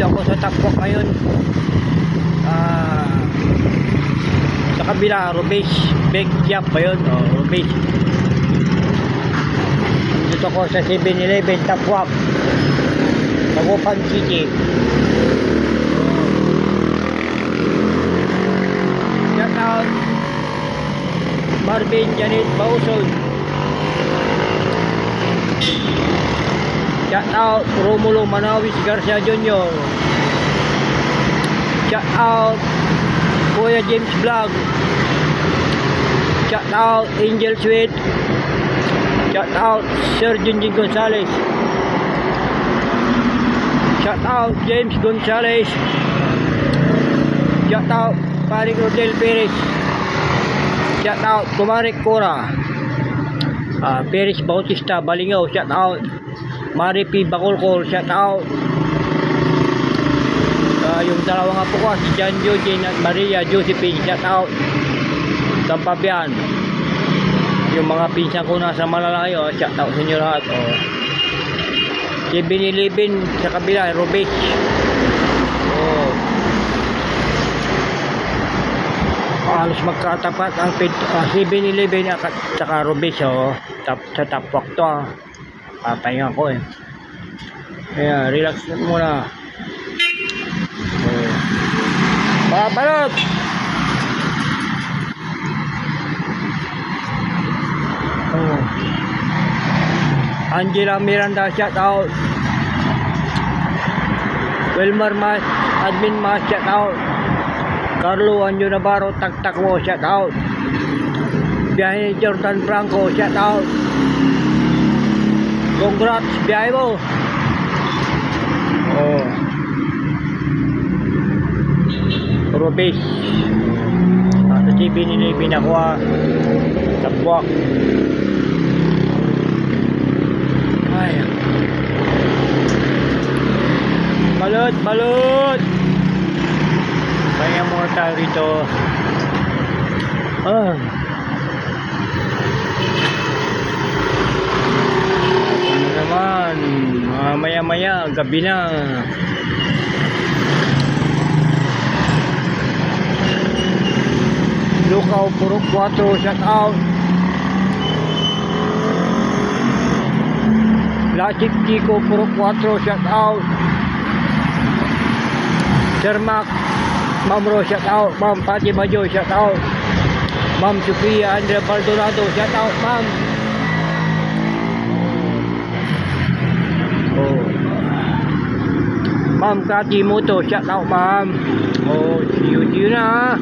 Nandito ako sa Tapwak ngayon. Sa kabila, Rubis Big Yap ba yun? Rubis. Nandito ako sa 7-Eleven Tapwak, Dagupan City. Shout out Marvin Janet Bauson. Shout out Romulo Manawis Garcia Jr. Shout out Kuya James Vlog. Shout out Angel Sweet. Shout out Sir Junjin Gonzales. Shout out James Gonzales. Shout out Paring Rodel Perez. Shout out Kumarik Cora. Perez Bautista Balingaw. Shout out Mari P. Bacolcol. Shout out yung dalawang apo ko, si John Eugene at Maria Josephine. Shout out Tampabian. Yung mga pinsan ko nasa malalayo, shout out sa inyo lahat. 7-Eleven sa kabila, Rubik. Halos magkatapat ang 7-Eleven at saka Rubik. Sa Tapwak to. Papahinga ko eh. Kaya relax muna. Babalot. Angela Miranda, shout out. Wilmar Mas, Admin Mas, shout out. Carlo Anjo Navarro, tak mo, shout out. Biyahe Jordan Franco, shout out. Congrats, biyahe mo. Rubis. Sa 7-Eleven ako Tapwak. Ay. Balot. Kaya muna tayo rito. Ano naman, maya gabi na. Lukaw Purok 4, shout out. Lachik Chico Purok 4, shout out. Sermak Mamro, shout out. Ma'am Pati Majo, shout out. Ma'am Sofia Andrea Baldonado, shout out ma'am. Ma'am Kati Moto, shout out ma'am. See you na.